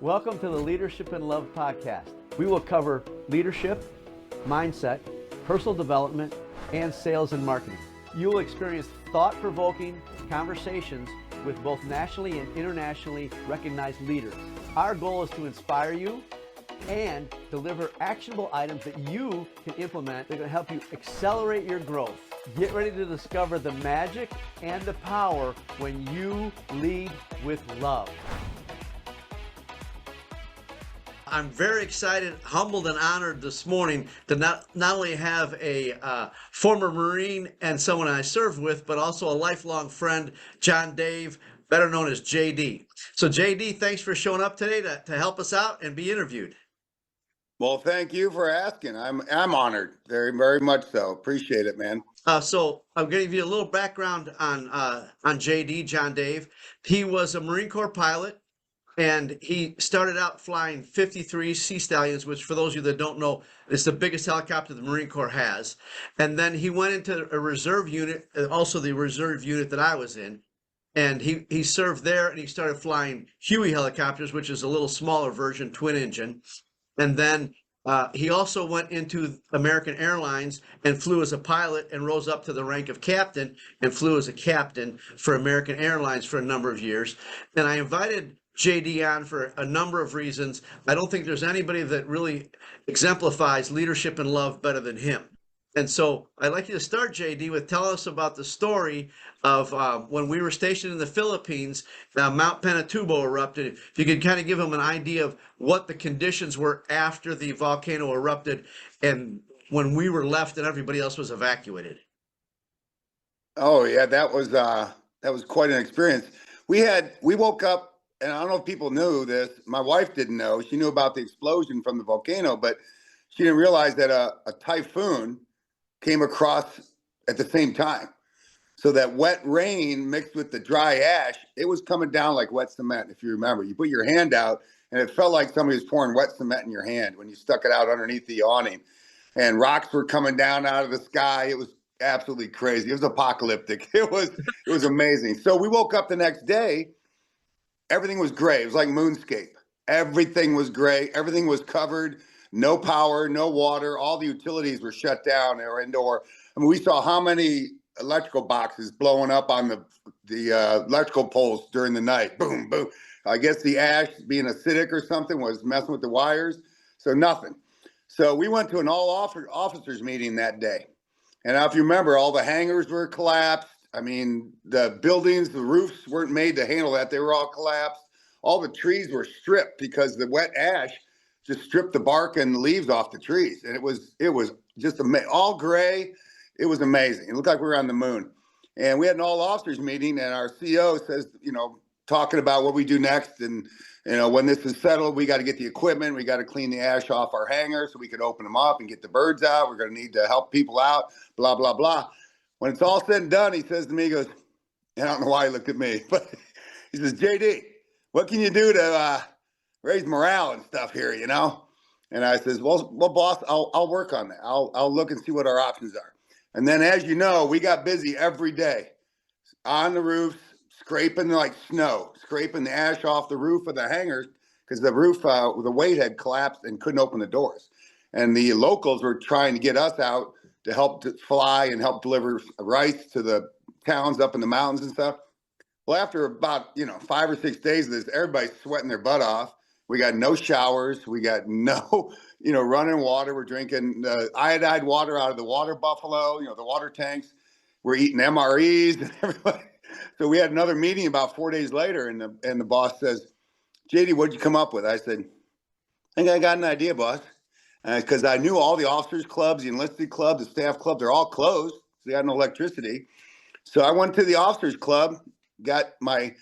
Welcome to the Leadership and Love podcast. We will cover leadership, mindset, personal development, and sales and marketing. You will experience thought-provoking conversations with both nationally and internationally recognized leaders. Our goal is to inspire you and deliver actionable items that you can implement that are going to help you accelerate your growth. Get ready to discover the magic and the power when you lead with love. I'm very excited, humbled, and honored this morning to not only have a former Marine and someone I served with, but also a lifelong friend, John Dave, better known as JD. So JD, thanks for showing up today to help us out and be interviewed. Well, thank you for asking. I'm honored, very, very much so. Appreciate it, man. So I'm going to give you a little background on JD, John Dave. He was a Marine Corps pilot, and he started out flying 53 Sea Stallions, which for those of you that don't know, is the biggest helicopter the Marine Corps has. And then he went into a reserve unit, also the reserve unit that I was in. And he served there, and he started flying Huey helicopters, which is a little smaller version, twin engine. And then he also went into American Airlines and flew as a pilot and rose up to the rank of captain and flew as a captain for American Airlines for a number of years. And I invited JD on for a number of reasons. I don't think there's anybody that really exemplifies leadership and love better than him. And so I'd like you to start, JD, with telling us about the story of when we were stationed in the Philippines, Mount Pinatubo erupted. If you could kind of give them an idea of what the conditions were after the volcano erupted and when we were left and everybody else was evacuated. Oh yeah, that was quite an experience. We woke up, and I don't know if people knew this. My wife didn't know. She knew about the explosion from the volcano, but she didn't realize that a typhoon came across at the same time. So that wet rain mixed with the dry ash, it was coming down like wet cement. If you remember, you put your hand out and it felt like somebody was pouring wet cement in your hand when you stuck it out underneath the awning, and rocks were coming down out of the sky. It was absolutely crazy. It was apocalyptic. It was amazing. So we woke up the next day. Everything was gray. It was like moonscape. Everything was gray. Everything was covered. No power, no water. All the utilities were shut down. They were indoor. I mean, we saw how many electrical boxes blowing up on the electrical poles during the night. Boom, boom. I guess the ash, being acidic or something, was messing with the wires. So nothing. So we went to an all-officers meeting that day. And if you remember, all the hangars were collapsed. I mean, the buildings, the roofs weren't made to handle that. They were all collapsed. All the trees were stripped because the wet ash just stripped the bark and the leaves off the trees. And it was just all gray. It was amazing. It looked like we were on the moon. And we had an all officers meeting, and our CO says, talking about what we do next. And, when this is settled, we got to get the equipment. We got to clean the ash off our hangars so we could open them up and get the birds out. We're going to need to help people out, blah, blah, blah. When it's all said and done, he says to me, he goes, and I don't know why he looked at me, but he says, JD, what can you do to raise morale and stuff here, And I says, well, boss, I'll work on that. I'll look and see what our options are. And then, as you know, we got busy every day on the roofs, scraping like snow, scraping the ash off the roof of the hangars because the roof, the weight had collapsed and couldn't open the doors. And the locals were trying to get us out to help to fly and help deliver rice to the towns up in the mountains and stuff. Well, after about, 5 or 6 days of this, everybody's sweating their butt off. We got no showers. We got no, running water. We're drinking iodized water out of the water buffalo, the water tanks. We're eating MREs and everybody. So we had another meeting about 4 days later, and the boss says, JD, what'd you come up with? I said, I think I got an idea, boss. Because I knew all the officers clubs, the enlisted club, the staff club, they're all closed. So they had no electricity. So I went to the officers club, got my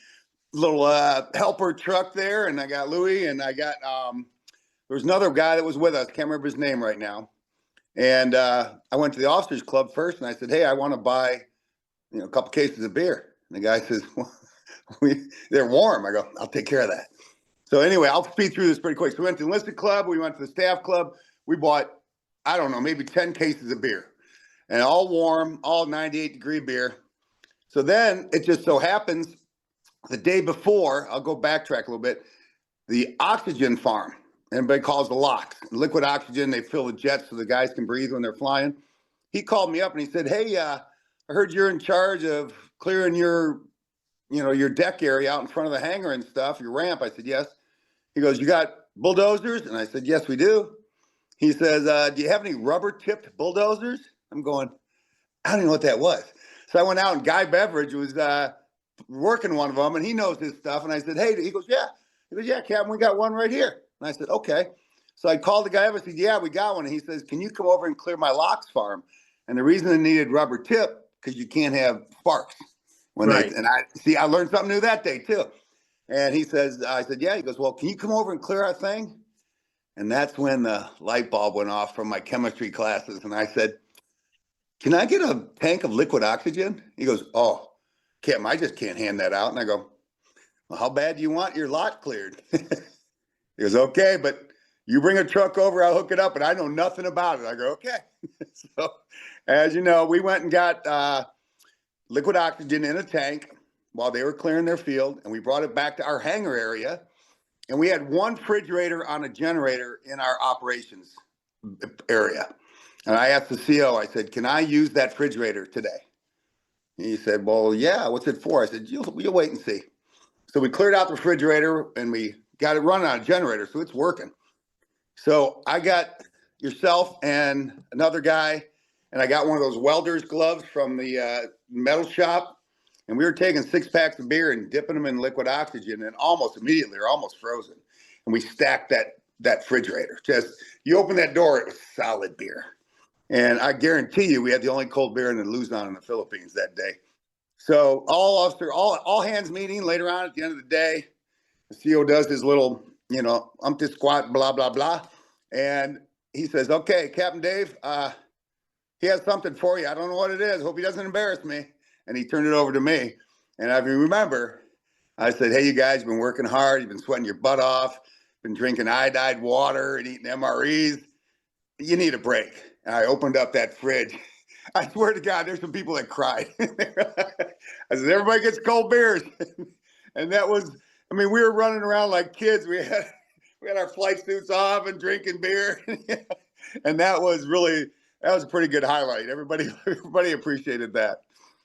little helper truck there, and I got Louie, and I got there was another guy that was with us, can't remember his name right now, and I went to the officers club first, and I said, hey, I want to buy a couple cases of beer. And the guy says, well, they're warm. I go, I'll take care of that. So anyway, I'll speed through this pretty quick. So we went to the enlisted club, we went to the staff club, we bought, I don't know, maybe 10 cases of beer, and all warm, all 98-degree beer. So then it just so happens the day before, I'll go backtrack a little bit, the oxygen farm. Everybody calls the locks. Liquid oxygen, they fill the jets so the guys can breathe when they're flying. He called me up and he said, hey, I heard you're in charge of clearing your, your deck area out in front of the hangar and stuff, your ramp. I said, yes. He goes, you got bulldozers? And I said, yes, we do. He says, do you have any rubber tipped bulldozers? I'm going, I don't even know what that was. So I went out and Guy Beveridge was working one of them and he knows his stuff. And I said, hey, he goes, yeah. He goes, yeah, Captain, we got one right here. And I said, okay. So I called the guy up and said, yeah, we got one. And he says, can you come over and clear my locks farm? And the reason they needed rubber tip, because you can't have sparks. Right. I learned something new that day too. And he says, I said, yeah. He goes, well, can you come over and clear our thing? And that's when the light bulb went off from my chemistry classes. And I said, can I get a tank of liquid oxygen? He goes, oh, Captain, I just can't hand that out. And I go, well, how bad do you want your lot cleared? He goes, okay, but you bring a truck over, I'll hook it up, and I know nothing about it. I go, okay. So, as you know, we went and got liquid oxygen in a tank while they were clearing their field, and we brought it back to our hangar area, and we had one refrigerator on a generator in our operations area. And I asked the CO, I said, can I use that refrigerator today? And he said, well, yeah, what's it for? I said, you'll wait and see. So we cleared out the refrigerator and we got it running on a generator, so it's working. So I got yourself and another guy, and I got one of those welder's gloves from the metal shop, and we were taking 6 packs of beer and dipping them in liquid oxygen, and almost immediately they're almost frozen. And we stacked that refrigerator. Just, you open that door, it was solid beer. And I guarantee you, we had the only cold beer in the Luzon in the Philippines that day. So all hands meeting later on at the end of the day, the CO does his little, umpty squat, blah, blah, blah. And he says, okay, Captain Dave, he has something for you. I don't know what it is. Hope he doesn't embarrass me. And he turned it over to me. And I remember, I said, hey, you guys have been working hard. You've been sweating your butt off, been drinking iodide water and eating MREs. You need a break. And I opened up that fridge. I swear to God, there's some people that cried. I said, everybody gets cold beers. And that was, we were running around like kids. We had our flight suits off and drinking beer. And that was a pretty good highlight. Everybody appreciated that.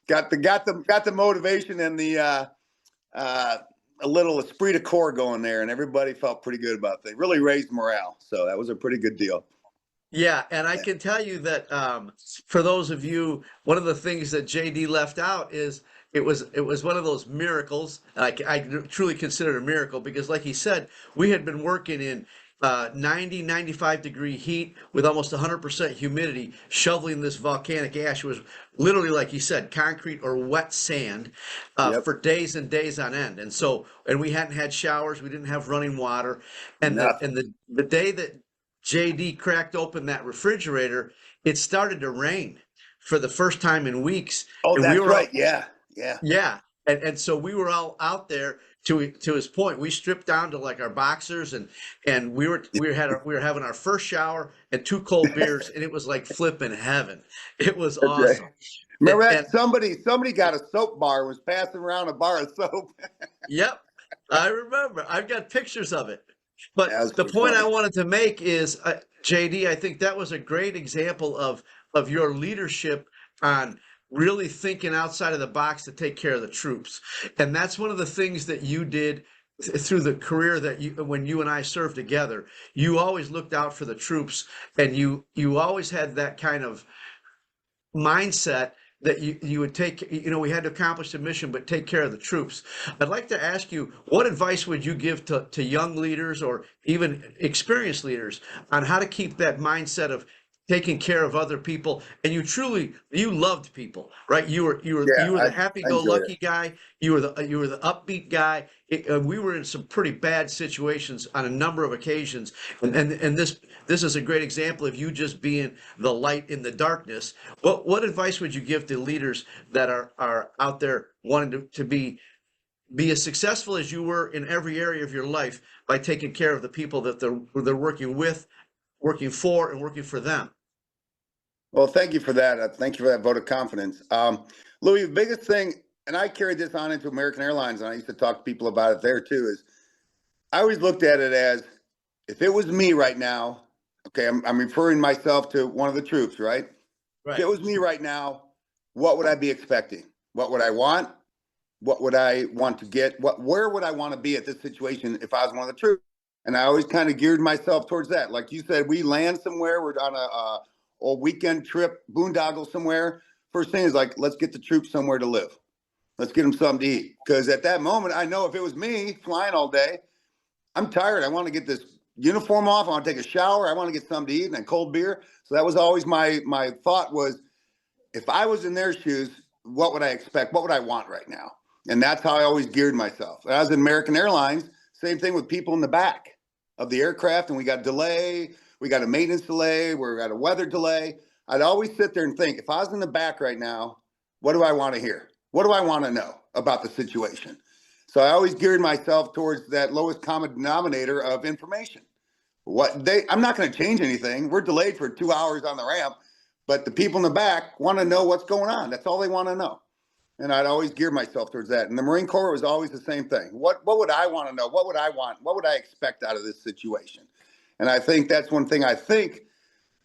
Got the motivation and the a little esprit de corps going there, and everybody felt pretty good about it. They really raised morale. So that was a pretty good deal. Yeah, and I can tell you that for those of you, one of the things that JD left out is it was one of those miracles. I truly consider it a miracle because, like he said, we had been working in 95-degree heat with almost 100% humidity, shoveling this volcanic ash. It was literally, like he said, concrete or wet sand for days and days on end. And we hadn't had showers, we didn't have running water, and the day that JD cracked open that refrigerator, it started to rain for the first time in weeks. Oh, and that's we were right. All, yeah. yeah. And so we were all out there to his point. We stripped down to like our boxers and we were having our first shower and 2 cold beers, and it was like flipping heaven. It was awesome. Right. Remember that somebody got a soap bar and was passing around a bar of soap. Yep. I remember. I've got pictures of it. But the point funny. I wanted to make is, JD, I think that was a great example of your leadership on really thinking outside of the box to take care of the troops. And that's one of the things that you did through the career that when you and I served together. You always looked out for the troops, and you always had that kind of mindset that you would take, we had to accomplish the mission, but take care of the troops. I'd like to ask you, what advice would you give to young leaders or even experienced leaders on how to keep that mindset of taking care of other people? And you loved people, right? You were the happy-go-lucky guy. You were the upbeat guy. We were in some pretty bad situations on a number of occasions, and this is a great example of you just being the light in the darkness. What advice would you give to leaders that are out there wanting to be as successful as you were in every area of your life by taking care of the people that they're working with, working for, and working for them? Well, thank you for that. Thank you for that vote of confidence. Louis, the biggest thing, and I carried this on into American Airlines, and I used to talk to people about it there too, is I always looked at it as, if it was me right now, okay, I'm referring myself to one of the troops, right? If it Right. was me right now, what would I be expecting? What would I want? What would I want to get? Where would I want to be at this situation if I was one of the troops? And I always kind of geared myself towards that. Like you said, we land somewhere, we're on a weekend trip, boondoggle somewhere. First thing is like, let's get the troops somewhere to live. Let's get them something to eat. Because at that moment, I know if it was me flying all day, I'm tired. I want to get this uniform off. I want to take a shower. I want to get something to eat and a cold beer. So that was always my thought was, if I was in their shoes, what would I expect? What would I want right now? And that's how I always geared myself. I was in American Airlines, same thing with people in the back of the aircraft, and we got delay, we got a maintenance delay, we got a weather delay. I'd always sit there and think, if I was in the back right now, what do I want to hear? What do I want to know about the situation? So I always geared myself towards that lowest common denominator of information. I'm not going to change anything. We're delayed for 2 hours on the ramp, but the people in the back want to know what's going on. That's all they want to know. And I'd always gear myself towards that. And the Marine Corps was always the same thing. What would I want to know? What would I want? What would I expect out of this situation? And I think that's one thing I think,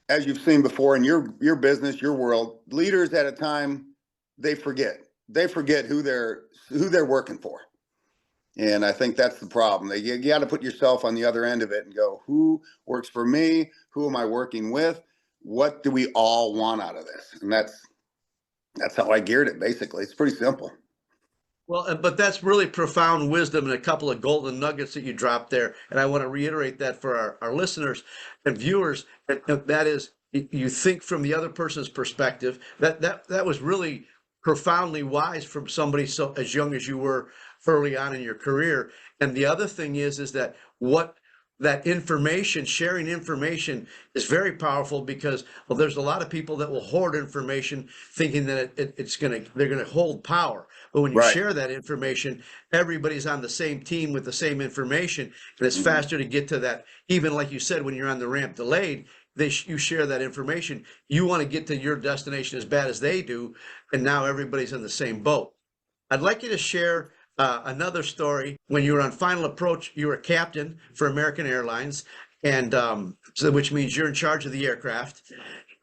as you've seen before in your business, your world, leaders at a time, they forget. They forget who they're working for. And I think that's the problem. You got to put yourself on the other end of it and go, who works for me? Who am I working with? What do we all want out of this? And that's how I geared it, basically. It's pretty simple. Well, but that's really profound wisdom and a couple of golden nuggets that you dropped there. And I want to reiterate that for our listeners and viewers. And that is, you think from the other person's perspective. That was really profoundly wise from somebody so as young as you were early on in your career. And the other thing is that what that information, sharing information is very powerful because, well, there's a lot of people that will hoard information thinking that they're going to hold power. But when you Right. share that information, everybody's on the same team with the same information, and it's Mm-hmm. faster to get to that. Even like you said, when you're on the ramp delayed, you share that information. You want to get to your destination as bad as they do, and now everybody's in the same boat. I'd like you to share another story. When you were on final approach, you were a captain for American Airlines, and which means you're in charge of the aircraft.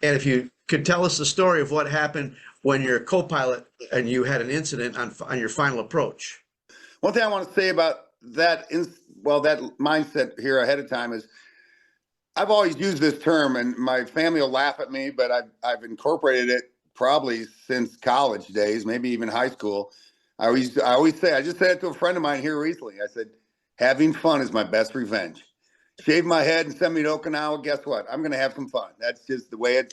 And if you could tell us the story of what happened when you're a co-pilot and you had an incident on your final approach. One thing I want to say about that, that mindset here ahead of time is, I've always used this term, and my family will laugh at me, but I've incorporated it probably since college days, maybe even high school. I always say, I just said it to a friend of mine here recently. I said, having fun is my best revenge. Shave my head and send me to Okinawa. Guess what? I'm going to have some fun. That's just the way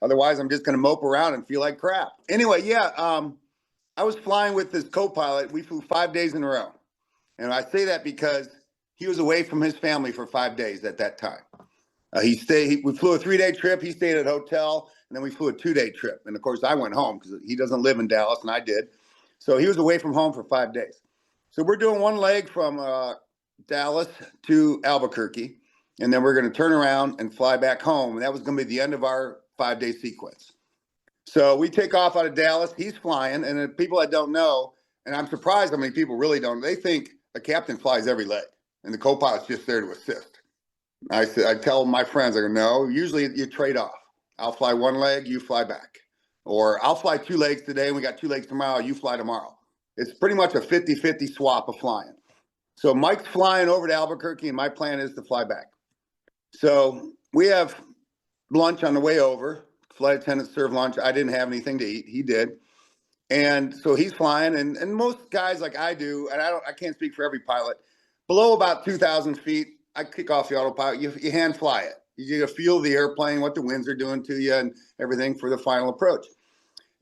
otherwise I'm just going to mope around and feel like crap. Anyway, yeah. I was flying with this co-pilot. We flew 5 days in a row. And I say that because he was away from his family for 5 days at that time. We flew a 3-day trip. He stayed at a hotel, and then we flew a 2-day trip. And of course, I went home because he doesn't live in Dallas, and I did. So he was away from home for 5 days. So we're doing one leg from Dallas to Albuquerque, and then we're going to turn around and fly back home. And that was going to be the end of our 5-day sequence. So we take off out of Dallas. He's flying, and the people that don't know, and I'm surprised how many people really don't, they think a captain flies every leg, and the co-pilot's just there to assist. I tell my friends, I go, no, usually you trade off. I'll fly one leg, you fly back. Or I'll fly 2 legs today, and we got 2 legs tomorrow, you fly tomorrow. It's pretty much a 50-50 swap of flying. So Mike's flying over to Albuquerque, and my plan is to fly back. So we have lunch on the way over. Flight attendant served lunch. I didn't have anything to eat. He did. And so he's flying, and most guys like I do, and I can't speak for every pilot, below about 2,000 feet, I kick off the autopilot. You hand fly it. You get to feel the airplane, what the winds are doing to you, and everything for the final approach.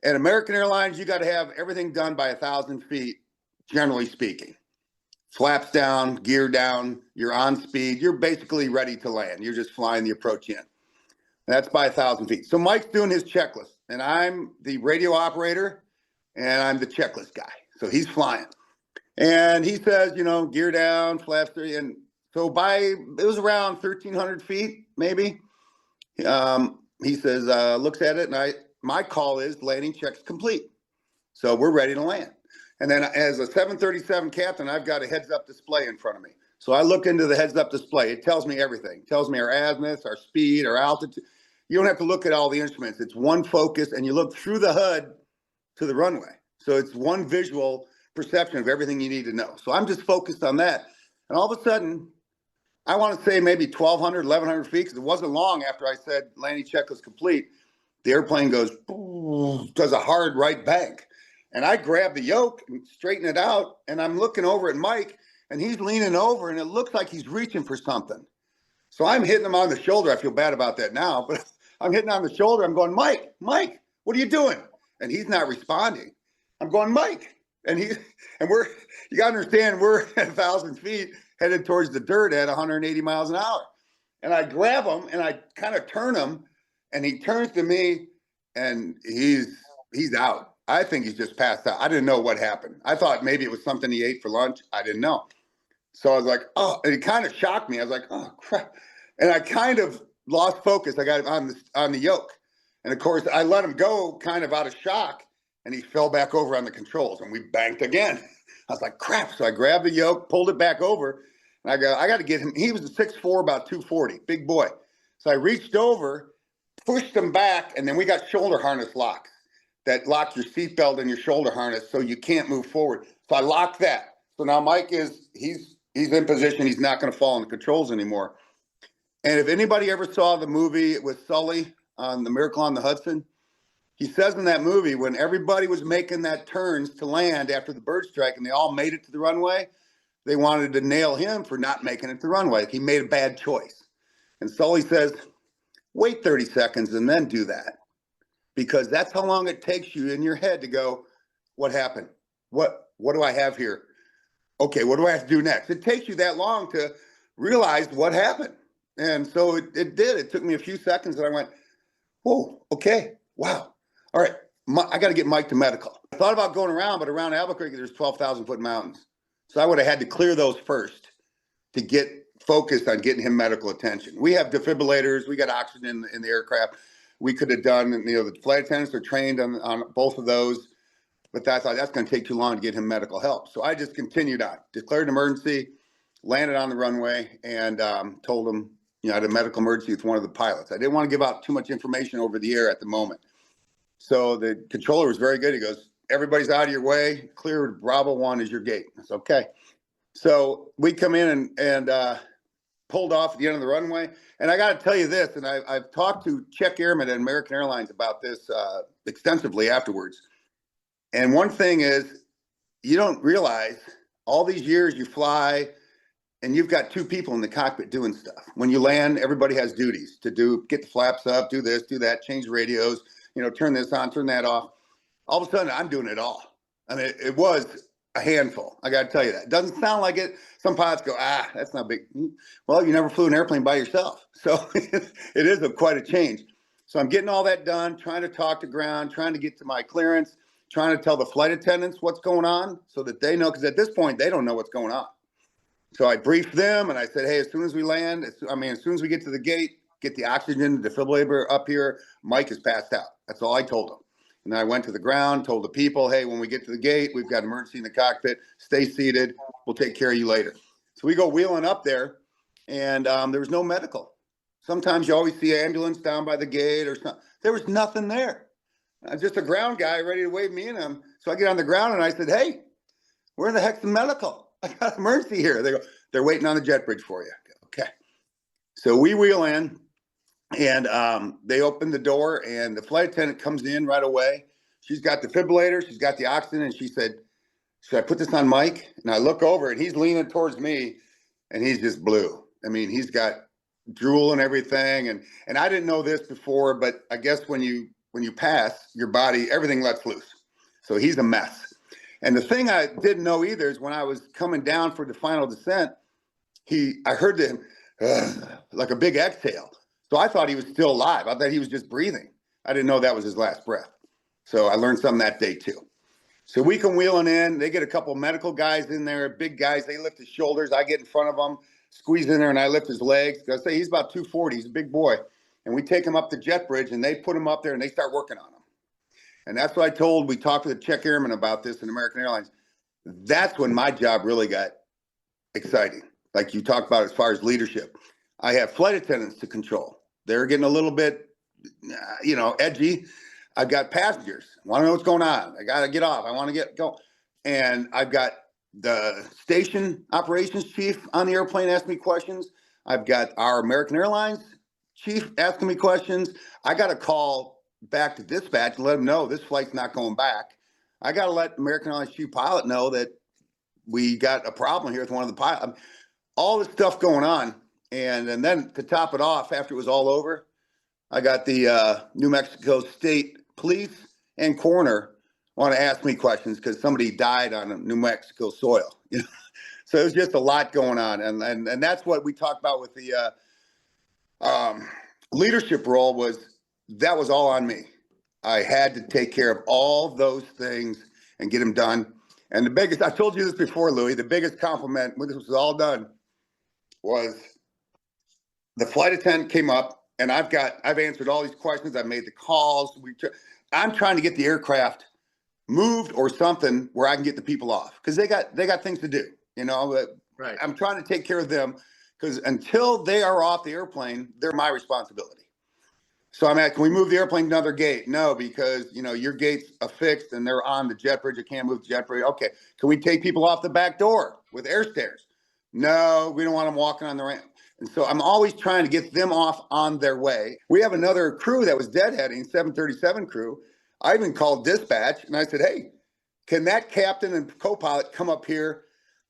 At American Airlines, you got to have everything done by 1,000 feet, generally speaking. Flaps down, gear down, you're on speed. You're basically ready to land. You're just flying the approach in. That's by 1,000 feet. So Mike's doing his checklist, and I'm the radio operator, and I'm the checklist guy. So he's flying. And he says, gear down, flaps 3, and so it was around 1,300 feet, maybe. He says, looks at it, and my call is landing checks complete. So we're ready to land. And then as a 737 captain, I've got a heads-up display in front of me. So I look into the heads-up display. It tells me everything. It tells me our azimuth, our speed, our altitude. You don't have to look at all the instruments. It's one focus, and you look through the HUD to the runway. So it's one visual perception of everything you need to know. So I'm just focused on that. And all of a sudden, I want to say maybe 1,200, 1,100 feet, because it wasn't long after I said landing check was complete. The airplane goes, does a hard right bank. And I grab the yoke and straighten it out. And I'm looking over at Mike, and he's leaning over, and it looks like he's reaching for something. So I'm hitting him on the shoulder. I feel bad about that now, but I'm hitting on the shoulder. I'm going, Mike, what are you doing? And he's not responding. I'm going, Mike. And you got to understand, we're at 1,000 feet headed towards the dirt at 180 miles an hour. And I grab him and I kind of turn him, and he turns to me, and he's out. I think he's just passed out. I didn't know what happened. I thought maybe it was something he ate for lunch. I didn't know. So I was like, oh, and it kind of shocked me. I was like, oh crap. And I kind of lost focus. I got him on the yoke. And of course, I let him go kind of out of shock, and he fell back over on the controls, and we banked again. I was like, crap. So I grabbed the yoke, pulled it back over, and I go, I got to get him. He was a 6'4", about 240, big boy. So I reached over, pushed him back, and then we got shoulder harness locks that lock your seatbelt and your shoulder harness so you can't move forward. So I locked that. So now Mike he's in position. He's not going to fall on the controls anymore. And if anybody ever saw the movie with Sully on The Miracle on the Hudson, he says in that movie, when everybody was making that turns to land after the bird strike and they all made it to the runway, they wanted to nail him for not making it to the runway. He made a bad choice. And Sully says, wait 30 seconds and then do that. Because that's how long it takes you in your head to go, what happened? What do I have here? Okay, what do I have to do next? It takes you that long to realize what happened. And so it did. It took me a few seconds, and I went, whoa, okay, wow. All right, I got to get Mike to medical. I thought about going around, but around Albuquerque, there's 12,000-foot mountains. So I would have had to clear those first to get focused on getting him medical attention. We have defibrillators. We got oxygen in the aircraft. We could have done, the flight attendants are trained on both of those, but I thought that's going to take too long to get him medical help. So I just continued on, declared an emergency, landed on the runway, and told him, I had a medical emergency with one of the pilots. I didn't want to give out too much information over the air at the moment. So the controller was very good. He goes, everybody's out of your way. Clear Bravo 1 is your gate. That's okay. So we come in and pulled off at the end of the runway. And I got to tell you this, and I've talked to Czech airmen at American Airlines about this extensively afterwards. And one thing is, you don't realize all these years you fly, and you've got two people in the cockpit doing stuff. When you land, everybody has duties to do, get the flaps up, do this, do that, change the radios, turn this on, turn that off. All of a sudden, I'm doing it all. I mean, it was a handful. I got to tell you that. It doesn't sound like it. Some pilots go, that's not big. Well, you never flew an airplane by yourself. So it is quite a change. So I'm getting all that done, trying to talk to ground, trying to get to my clearance, trying to tell the flight attendants what's going on so that they know, because at this point, they don't know what's going on. So I briefed them and I said, hey, as soon as we land, as soon as we get to the gate, get the oxygen, the defibrillator up here, Mike is passed out. That's all I told them. And then I went to the ground, told the people, hey, when we get to the gate, we've got emergency in the cockpit, stay seated, we'll take care of you later. So we go wheeling up there, and there was no medical. Sometimes you always see an ambulance down by the gate or something. There was nothing there. Just a ground guy ready to wave me in. So I get on the ground and I said, hey, where the heck's the medical? I got an emergency here. They go, they're waiting on the jet bridge for you. Okay. So we wheel in, and they open the door, and the flight attendant comes in right away. She's got the defibrillator, she's got the oxygen, and she said, should I put this on Mike? And I look over, and he's leaning towards me, and he's just blue. I mean, he's got drool and everything. And I didn't know this before, but I guess when you pass, your body, everything lets loose. So he's a mess. And the thing I didn't know either is when I was coming down for the final descent, I heard him like a big exhale. So I thought he was still alive. I thought he was just breathing. I didn't know that was his last breath. So I learned something that day too. So we come wheeling in. They get a couple medical guys in there, big guys. They lift his shoulders. I get in front of them, squeeze in there, and I lift his legs. I say he's about 240. He's a big boy. And we take him up the jet bridge, and they put him up there, and they start working on him. And that's what we talked to the Czech airmen about this in American Airlines. That's when my job really got exciting, like you talked about as far as leadership. I have flight attendants to control. They're getting a little bit, edgy. I've got passengers. Want to know what's going on. I got to get off. I want to go. And I've got the station operations chief on the airplane asking me questions. I've got our American Airlines chief asking me questions. I got to call back to dispatch and let them know this flight's not going back. I got to let American Airlines chief pilot know that we got a problem here with one of the pilots. All this stuff going on. And then to top it off, after it was all over, I got the New Mexico State Police and coroner want to ask me questions because somebody died on New Mexico soil. So it was just a lot going on. And that's what we talked about with the leadership role that was all on me. I had to take care of all those things and get them done. And I told you this before, Louie, the biggest compliment when this was all done was the flight attendant came up, and I've answered all these questions. I've made the calls. I'm trying to get the aircraft moved or something where I can get the people off because they got things to do, Right. I'm trying to take care of them because until they are off the airplane, they're my responsibility. So I'm can we move the airplane to another gate? No, because your gate's affixed and they're on the jet bridge. I can't move the jet bridge. Okay. Can we take people off the back door with air stairs? No, we don't want them walking on the ramp. And so I'm always trying to get them off on their way. We have another crew that was deadheading, 737 crew. I even called dispatch and I said, hey, can that captain and co-pilot come up here?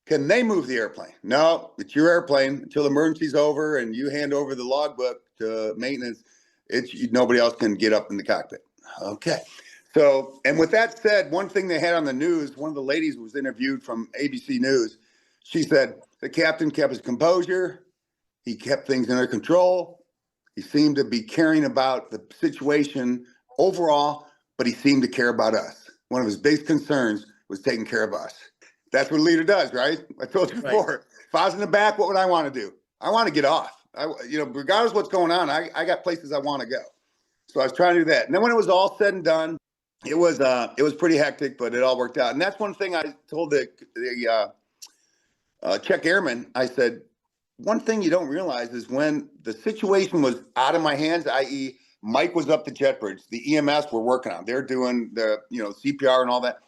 Can they move the airplane? No, it's your airplane until the emergency's over and you hand over the logbook to maintenance. Nobody else can get up in the cockpit. Okay. So, and with that said, one thing they had on the news, one of the ladies was interviewed from ABC News. She said the captain kept his composure. He kept things under control. He seemed to be caring about the situation overall, but he seemed to care about us. One of his biggest concerns was taking care of us. That's what a leader does, right? I told you before. Right. If I was in the back, what would I want to do? I want to get off. Regardless of what's going on, I got places I want to go. So I was trying to do that. And then when it was all said and done, it was pretty hectic, but it all worked out. And that's one thing I told the check airman. I said, one thing you don't realize is when the situation was out of my hands, i.e. Mike was up the jet bridge, the EMS were working on, they're doing the, CPR and all that.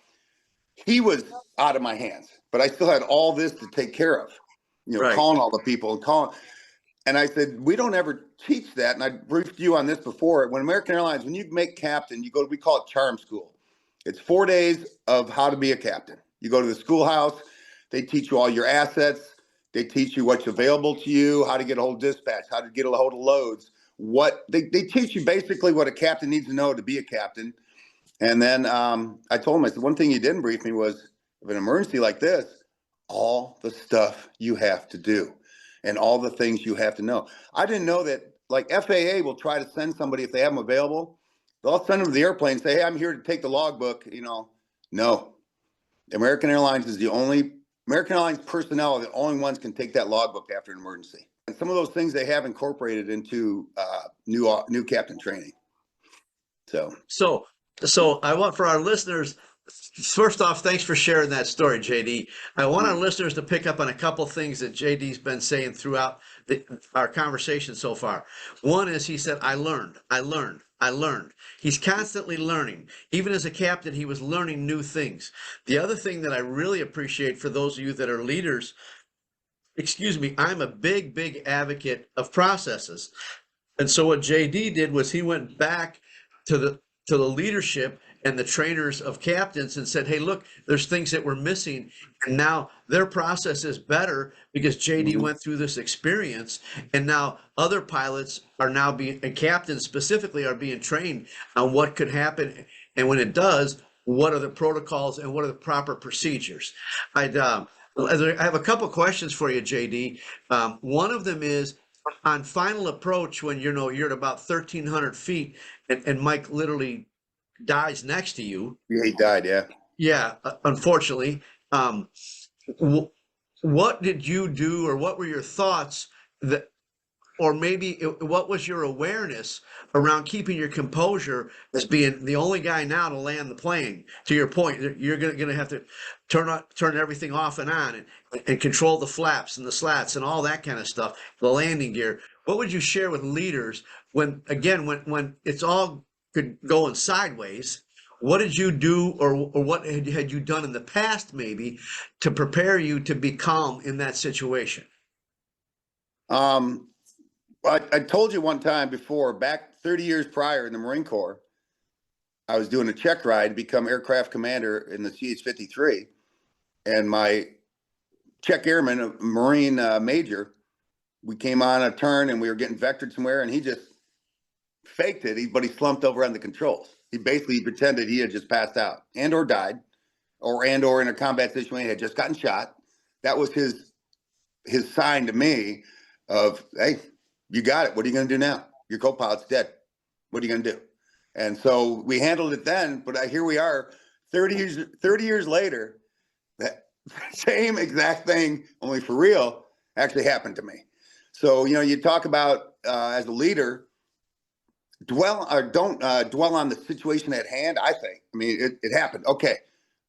He was out of my hands, but I still had all this to take care of, Right. Calling all the people and calling. And I said, we don't ever teach that. And I briefed you on this before. When American Airlines, when you make captain, we call it charm school. It's 4 days of how to be a captain. You go to the schoolhouse, they teach you all your assets. They teach you what's available to you, how to get a hold of dispatch, how to get a hold of loads. They teach you basically what a captain needs to know to be a captain. And then I told him, I said, one thing you didn't brief me was if an emergency like this, all the stuff you have to do and all the things you have to know. I didn't know that, like FAA will try to send somebody if they have them available. They'll send them to the airplane and say, hey, I'm here to take the logbook. No. American Airlines personnel are the only ones can take that logbook after an emergency. And some of those things they have incorporated into new captain training. So I want for our listeners, first off, thanks for sharing that story, JD. I want our listeners to pick up on a couple things that JD's been saying throughout our conversation so far. One is he said, I learned. He's constantly learning. Even as a captain, he was learning new things. The other thing that I really appreciate for those of you that are leaders, I'm a big advocate of processes. And so what JD did was he went back to the leadership and the trainers of captains and said, hey, look, there's things that we're missing. And now their process is better because JD went through this experience. And now other pilots are now and captains specifically are being trained on what could happen. And when it does, what are the protocols and what are the proper procedures? I have a couple questions for you, JD. One of them is, on final approach, when you're at about 1,300 feet and Mike literally dies next to you. Yeah, he died. Yeah. Yeah. Unfortunately, what did you do, or what were your thoughts or maybe what was your awareness around keeping your composure as being the only guy now to land the plane? To your point, you're gonna have to turn everything off and on, and control the flaps and the slats and all that kind of stuff, the landing gear. What would you share with leaders when, again, when it's all going sideways? What did you do, or what had you done in the past, maybe, to prepare you to be calm in that situation? I told you one time before, back 30 years prior in the Marine Corps, I was doing a check ride to become aircraft commander in the CH-53. And my check airman, a Marine major, we came on a turn and we were getting vectored somewhere, and he just faked it, but he slumped over on the controls. He basically pretended he had just passed out and or died, or in a combat situation had just gotten shot. That was his sign to me of, hey, you got it. What are you going to do now? Your co-pilot's dead. What are you going to do? And so we handled it then, but here we are 30 years later, that same exact thing, only for real, actually happened to me. So, you talk about, as a leader, don't dwell on the situation at hand. I mean, it happened. Okay.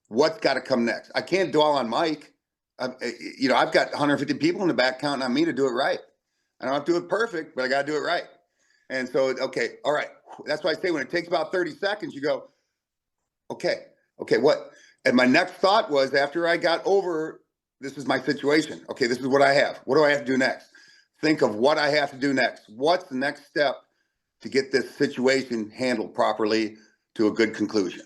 What's got to come next? I can't dwell on Mike. I've got 150 people in the back counting on me to do it right. I don't have to do it perfect, but I got to do it right. And so, okay, all right. That's why I say when it takes about 30 seconds, you go, okay, what? And my next thought was, after I got over, this is my situation. Okay, this is what I have. What do I have to do next? Think of what I have to do next. What's the next step to get this situation handled properly to a good conclusion?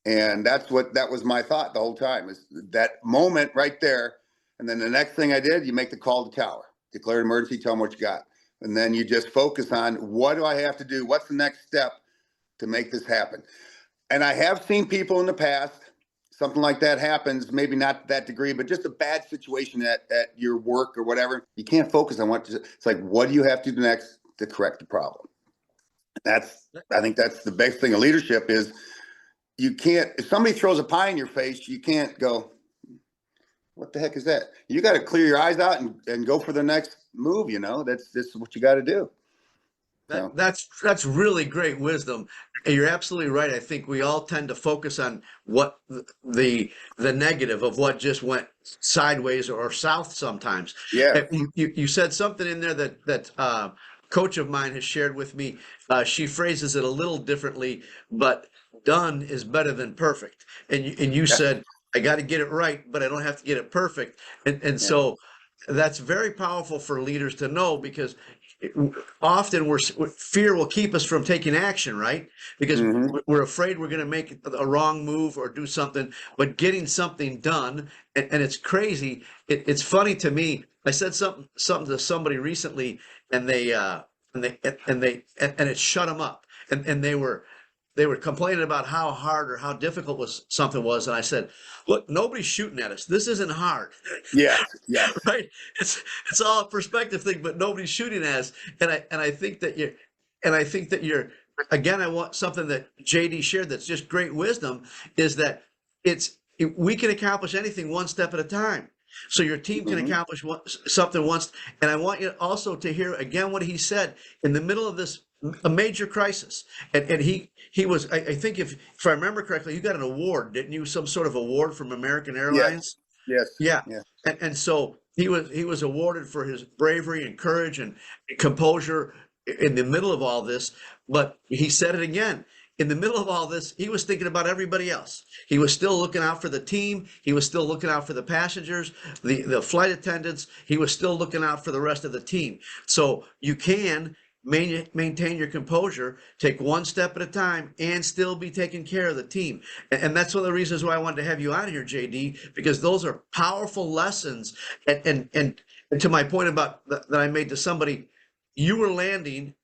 And that was my thought the whole time, is that moment right there. And then the next thing I did, you make the call to tower, declare an emergency, tell them what you got. And then you just focus on, what do I have to do? What's the next step to make this happen? And I have seen people in the past, something like that happens, maybe not to that degree, but just a bad situation at your work or whatever. You can't focus on it's like, what do you have to do next to correct the problem? I think that's the best thing of leadership is, you can't, if somebody throws a pie in your face, you can't go, what the heck is that? You got to clear your eyes out and go for the next move. That's what you got to do. So. That's really great wisdom. You're absolutely right. I think we all tend to focus on what the negative of what just went sideways or south sometimes. Yeah. You said something in there that coach of mine has shared with me. She phrases it a little differently, but done is better than perfect. And you said, I got to get it right, but I don't have to get it perfect. And so that's very powerful for leaders to know, because often fear will keep us from taking action, right? Because we're afraid we're going to make a wrong move or do something, but getting something done, and it's crazy. It's funny to me. I said something to somebody recently, and it shut them up, and they were complaining about how hard or how difficult something was. And I said, look, nobody's shooting at us. This isn't hard. Yeah. Right. It's all a perspective thing, but nobody's shooting at us. And I think that you're, again, I want something that JD shared that's just great wisdom, is that we can accomplish anything one step at a time. So your team can accomplish something once. And I want you also to hear again what he said in the middle of a major crisis. And he was, I think if I remember correctly, you got an award, didn't you? Some sort of award from American Airlines? Yes. Yeah. And so he was awarded for his bravery and courage and composure in the middle of all this. But he said it again. In the middle of all this, he was thinking about everybody else. He was still looking out for the team. He was still looking out for the passengers, the flight attendants. He was still looking out for the rest of the team. So you can maintain your composure, take one step at a time, and still be taking care of the team. And that's one of the reasons why I wanted to have you on here, JD, because those are powerful lessons. And to my point about that I made to somebody, you were landing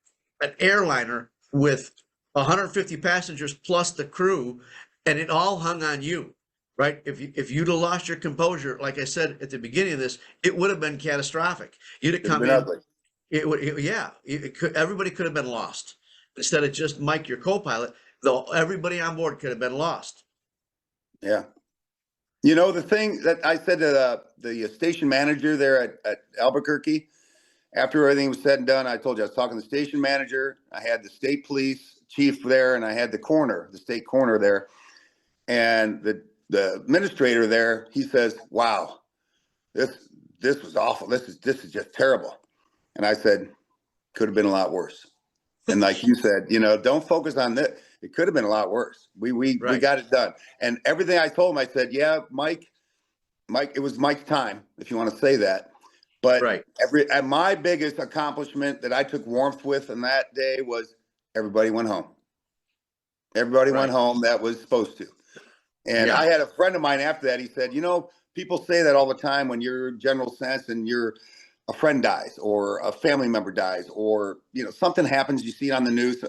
an airliner with 150 passengers plus the crew, and it all hung on you, right? If you'd have lost your composure, like I said at the beginning of this, it would have been catastrophic. You'd have come in. Ugly. Everybody could have been lost. Instead of just Mike, your co-pilot, though, everybody on board could have been lost. Yeah. The thing that I said to the station manager there at Albuquerque, after everything was said and done, I told you I was talking to the station manager. I had the state police chief there, and I had the coroner, the state coroner there. And the administrator there, he says, "Wow, this was awful. This is just terrible." And I said, "Could have been a lot worse." And like you said, don't focus on that. It could have been a lot worse. We got it done. And everything I told him, I said, "Yeah, Mike, it was Mike's time, if you want to say that." But and my biggest accomplishment that I took warmth with in that day was everybody went home. Everybody went home that was supposed to. And I had a friend of mine after that. He said, people say that all the time when you're general sense and a friend dies or a family member dies or, something happens, you see it on the news.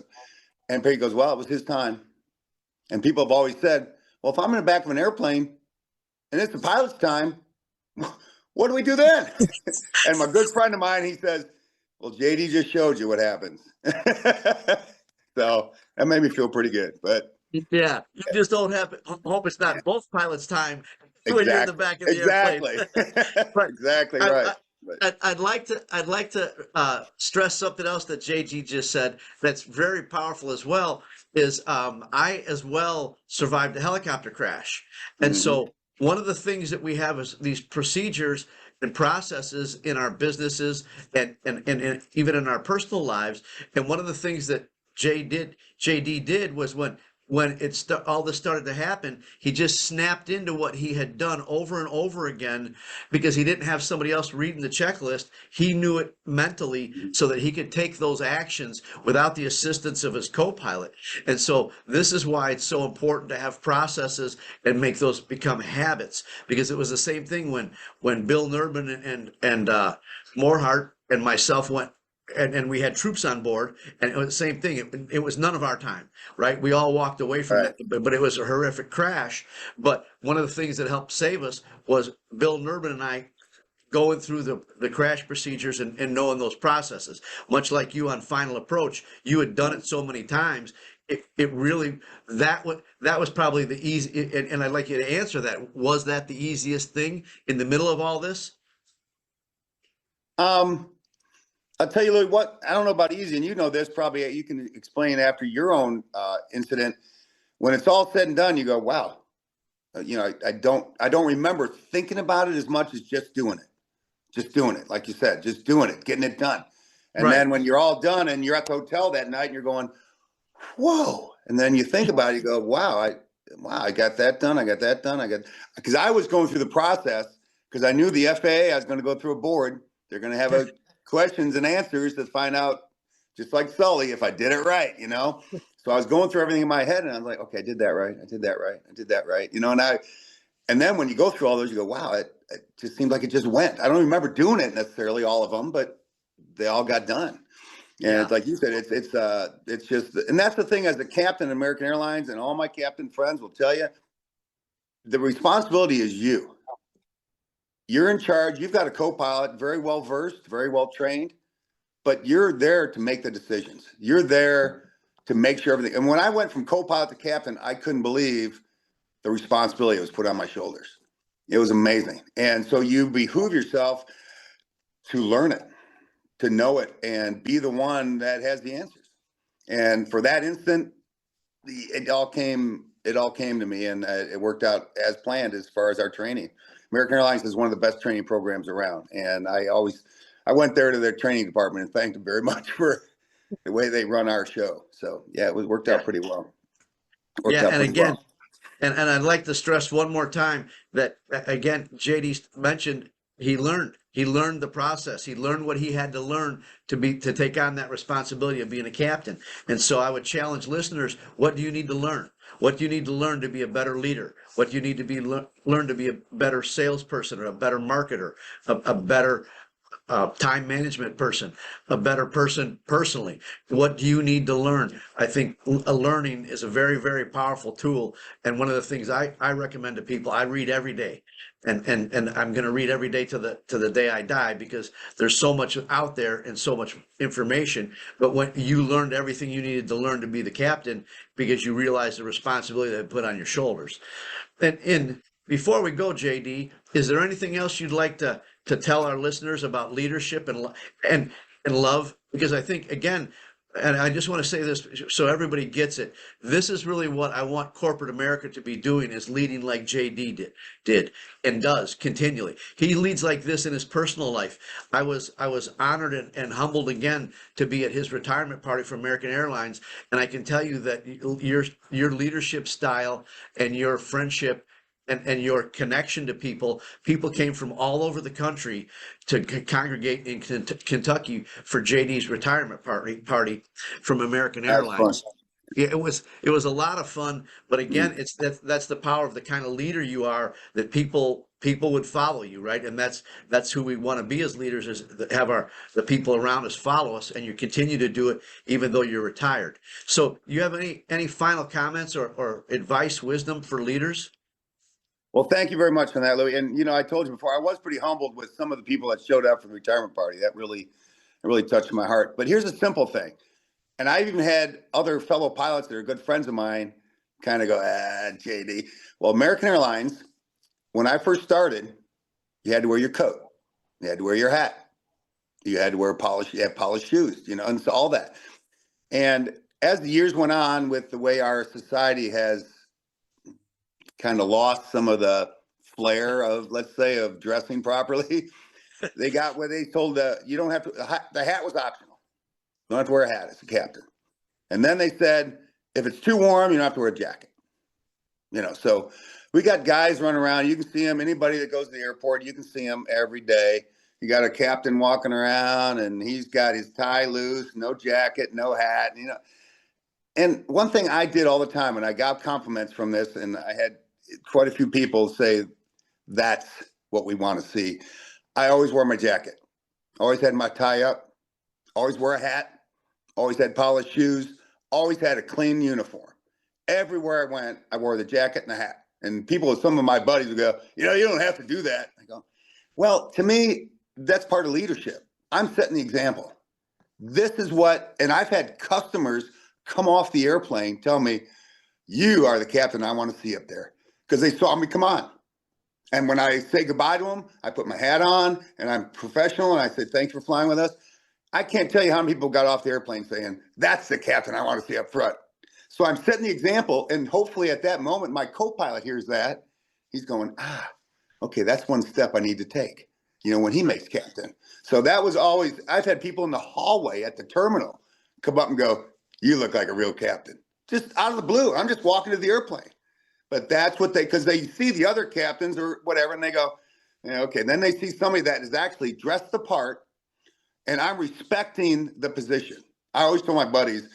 And Perry goes, "Well, it was his time." And people have always said, "Well, if I'm in the back of an airplane and it's the pilot's time, what do we do then?" And my good friend of mine, he says, "Well, JD just showed you what happens." So that made me feel pretty good. But yeah, you just don't hope it's not both pilots' time when you're in the back of the airplane. But exactly right. I'd like to stress something else that JG just said that's very powerful as well. Is I as well survived a helicopter crash, and so one of the things that we have is these procedures and processes in our businesses and even in our personal lives. And one of the things that JD did was when all this started to happen, he just snapped into what he had done over and over again because he didn't have somebody else reading the checklist. He knew it mentally so that he could take those actions without the assistance of his co-pilot. And so this is why it's so important to have processes and make those become habits, because it was the same thing when Bill Nurbin and Morehart and myself went and we had troops on board, and it was the same thing. It was none of our time, right? We all walked away from it, but it was a horrific crash. But one of the things that helped save us was Bill Nurbin and I going through the crash procedures and knowing those processes. Much like you on Final Approach, you had done it so many times. It really, that was probably the easy, and I'd like you to answer that. Was that the easiest thing in the middle of all this? I'll tell you, Louie, what, I don't know about easy, and you know this probably, you can explain after your own incident. When it's all said and done, you go, "Wow, I don't remember thinking about it as much as just doing it, like you said, just doing it, getting it done." And then when you're all done and you're at the hotel that night and you're going, "Whoa," and then you think about it, you go, "Wow, I got that done, because I was going through the process because I knew the FAA, I was going to go through a board. They're going to have questions and answers to find out, just like Sully, if I did it right, So I was going through everything in my head, and I was like, "Okay, I did that right. And then when you go through all those, you go, "Wow, it just seemed like it just went." I don't remember doing it necessarily, all of them, but they all got done. And it's like you said, it's just, and that's the thing as a captain of American Airlines, and all my captain friends will tell you, the responsibility is you. You're in charge. You've got a co-pilot, very well versed, very well trained, but you're there to make the decisions. You're there to make sure everything. And when I went from co-pilot to captain, I couldn't believe the responsibility that was put on my shoulders. It was amazing. And so you behoove yourself to learn it, to know it, and be the one that has the answers. And for that instant, it all came to me, and it worked out as planned as far as our training. American Airlines is one of the best training programs around, and I went there to their training department and thanked them very much for the way they run our show. So yeah, it worked out pretty well. And I'd like to stress one more time that, again, JD mentioned he learned the process. He learned what he had to learn to take on that responsibility of being a captain. And so I would challenge listeners: what do you need to learn? What do you need to learn to be a better leader? What do you need to learn to be a better salesperson, or a better marketer, a better time management person, a better person personally? What do you need to learn? I think learning is a very, very powerful tool. And one of the things I recommend to people, I read every day. And I'm going to read every day to the day I die, because there's so much out there and so much information. But when you learned everything you needed to learn to be the captain, because you realized the responsibility that put on your shoulders. And before we go, JD, is there anything else you'd like to to tell our listeners about leadership and and love? Because I think, again, and I just want to say this so everybody gets it. This is really what I want corporate America to be doing, is leading like JD did and does continually. He leads like this in his personal life. I was honored and humbled again to be at his retirement party for American Airlines, and I can tell you that your leadership style and your friendship and your connection to people came from all over the country to congregate in Kentucky for JD's retirement party from American That's fun. Airlines. Yeah, it was a lot of fun, but again, it's that's the power of the kind of leader you are, that people would follow you, right? And that's who we want to be as leaders, is have the people around us follow us, and you continue to do it even though you're retired. So, you have any final comments or advice, wisdom for leaders? Well, thank you very much on that, Louie. And I told you before, I was pretty humbled with some of the people that showed up for the retirement party. That really touched my heart. But here's a simple thing. And I've even had other fellow pilots that are good friends of mine kind of go, JD. Well, American Airlines, when I first started, you had to wear your coat. You had to wear your hat. You had to wear polished shoes, and so all that. And as the years went on, with the way our society has kind of lost some of the flair of, let's say, of dressing properly, they got where they told you don't have to, the hat was optional. You don't have to wear a hat as a captain. And then they said, if it's too warm, you don't have to wear a jacket. So we got guys running around. You can see them. Anybody that goes to the airport, you can see them every day. You got a captain walking around, and he's got his tie loose, no jacket, no hat. And one thing I did all the time, and I got compliments from this, and I had quite a few people say that's what we want to see. I always wore my jacket. Always had my tie up. Always wore a hat. Always had polished shoes. Always had a clean uniform. Everywhere I went, I wore the jacket and the hat. And some of my buddies would go, you don't have to do that. I go, well, to me, that's part of leadership. I'm setting the example. This is what, and I've had customers come off the airplane tell me, you are the captain I want to see up there, because they saw me come on. And when I say goodbye to them, I put my hat on and I'm professional, and I say, thanks for flying with us. I can't tell you how many people got off the airplane saying, that's the captain I want to see up front. So I'm setting the example, and hopefully at that moment, my co-pilot hears that. He's going, okay, that's one step I need to take, when he makes captain. So that was always, I've had people in the hallway at the terminal come up and go, you look like a real captain. Just out of the blue. I'm just walking to the airplane. But that's what because they see the other captains or whatever, and they go, yeah, okay. Then they see somebody that is actually dressed the part, and I'm respecting the position. I always tell my buddies,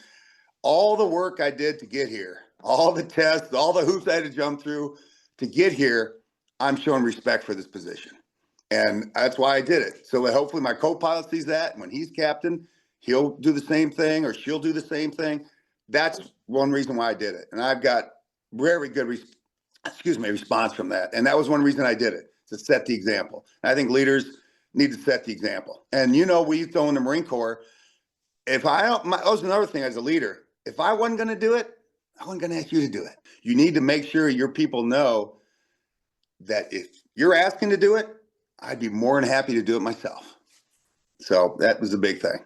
all the work I did to get here, all the tests, all the hoops I had to jump through to get here, I'm showing respect for this position. And that's why I did it. So hopefully my co-pilot sees that. When he's captain, he'll do the same thing, or she'll do the same thing. That's one reason why I did it. And I've got very good response from that. And that was one reason I did it, to set the example. And I think leaders need to set the example. And we used to own the Marine Corps. That was another thing as a leader. If I wasn't going to do it, I wasn't going to ask you to do it. You need to make sure your people know that if you're asking to do it, I'd be more than happy to do it myself. So that was a big thing.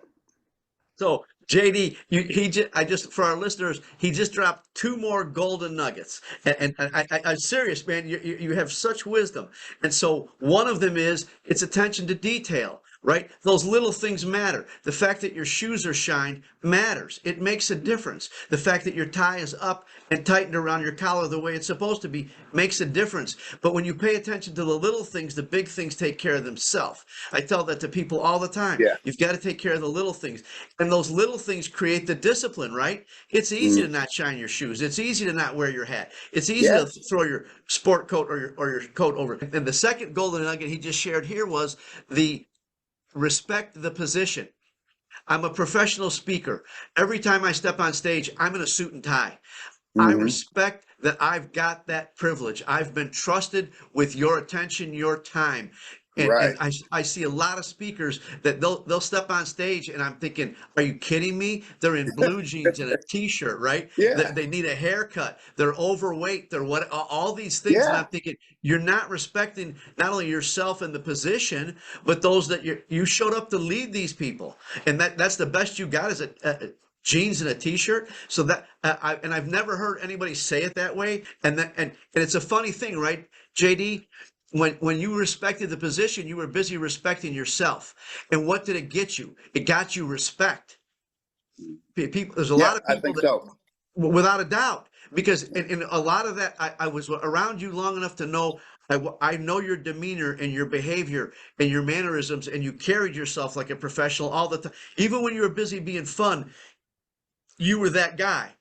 So, JD, I just, for our listeners, he just dropped 2 more golden nuggets, and I'm serious, man. You have such wisdom, and so one of them is, it's attention to detail. Right? Those little things matter. The fact that your shoes are shined matters. It makes a difference. The fact that your tie is up and tightened around your collar the way it's supposed to be makes a difference. But when you pay attention to the little things, the big things take care of themselves. I tell that to people all the time. Yeah. You've got to take care of the little things. And those little things create the discipline, right? It's easy to not shine your shoes. It's easy to not wear your hat. It's easy to throw your sport coat or your coat over. And the second golden nugget he just shared here was the respect the position. I'm a professional speaker. Every time I step on stage, I'm in a suit and tie. I respect that I've got that privilege. I've been trusted with your attention, your time. And Right. I see a lot of speakers that they'll step on stage and I'm thinking, are you kidding me? They're in blue jeans and a t-shirt, right? Yeah. They need a haircut. They're overweight. They're what all these things. And Yeah. I'm thinking, you're not respecting not only yourself and the position, but those that you showed up to lead these people. And that's the best you got is a jeans and a t-shirt. So that I've never heard anybody say it that way. And it's a funny thing, right, JD? When you respected the position, you were busy respecting yourself. And what did it get you? It got you respect. People, there's a Yeah, lot of I people think that, so. without a doubt, because in a lot of that, I was around you long enough to know. I know your demeanor and your behavior and your mannerisms, and you carried yourself like a professional all the time. Even when you were busy being fun, you were that guy.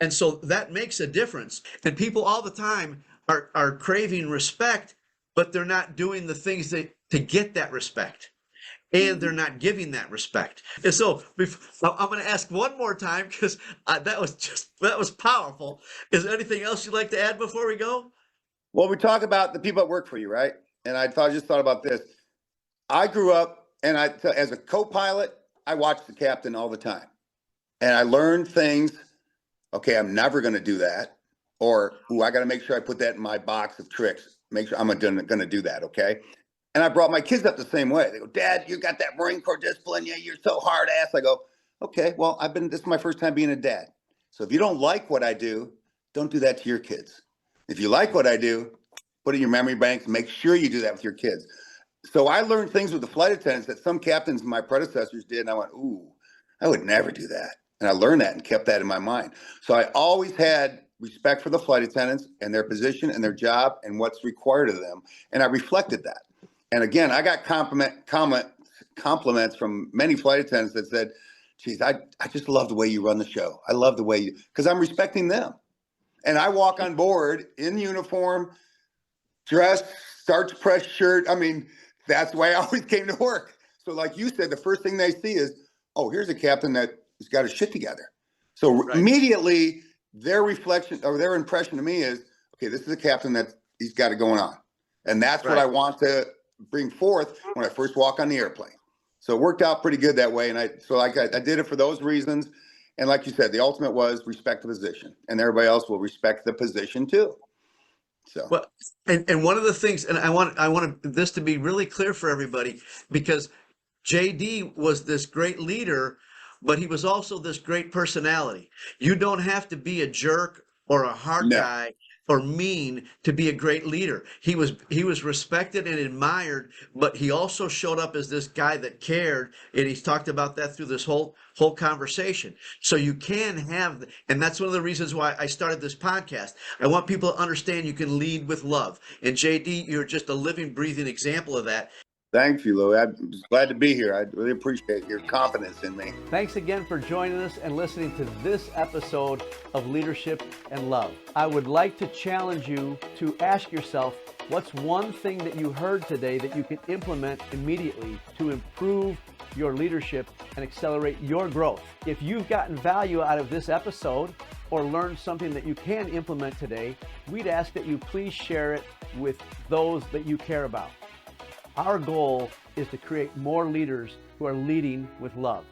And so that makes a difference. And people all the time are craving respect, but they're not doing the things to get that respect. And they're Mhm. not giving that respect. And so I'm going to ask one more time because that was powerful. Is there anything else you'd like to add before we go? Well, we talk about the people that work for you, right? And just thought about this. I grew up, and as a co-pilot, I watched the captain all the time, and I learned things. Okay, I'm never going to do that, or I got to make sure I put that in my box of tricks. Make sure I'm going to do that. Okay, and I brought my kids up the same way. They go, Dad, you got that Marine Corps discipline. Yeah, you're so hard ass. I go, okay, well, this is my first time being a dad. So if you don't like what I do, don't do that to your kids. If you like what I do, put it in your memory banks. Make sure you do that with your kids. So I learned things with the flight attendants that some captains, my predecessors, did. And I went, ooh, I would never do that. And I learned that and kept that in my mind. So I always had respect for the flight attendants and their position and their job and what's required of them. And I reflected that. And again, I got compliments from many flight attendants that said, geez, I just love the way you run the show. I love the way you, because I'm respecting them. And I walk on board in uniform, dressed, starch press shirt. I mean, that's why I always came to work. So like you said, the first thing they see is, oh, here's a captain that has got his shit together. So Right. immediately their reflection or their impression to me is, okay, this is a captain that he's got it going on. And that's what Right. I want to bring forth when I first walk on the airplane. So it worked out pretty good that way. And I did it for those reasons. And like you said, the ultimate was respect the position, and everybody else will respect the position too. So Well, and one of the things, and I want this to be really clear for everybody, because JD was this great leader, but he was also this great personality. You don't have to be a jerk or a hard no, guy or mean to be a great leader. He was respected and admired, but he also showed up as this guy that cared, and he's talked about that through this whole conversation. So you can have, and that's one of the reasons why I started this podcast. I want people to understand you can lead with love. And JD, you're just a living, breathing example of that. thank you, Louie. I'm glad to be here. I really appreciate your confidence in me. Thanks again for joining us and listening to this episode of Leadership and Love. I would like to challenge you to ask yourself, what's one thing that you heard today that you can implement immediately to improve your leadership and accelerate your growth? If you've gotten value out of this episode or learned something that you can implement today, we'd ask that you please share it with those that you care about. Our goal is to create more leaders who are leading with love.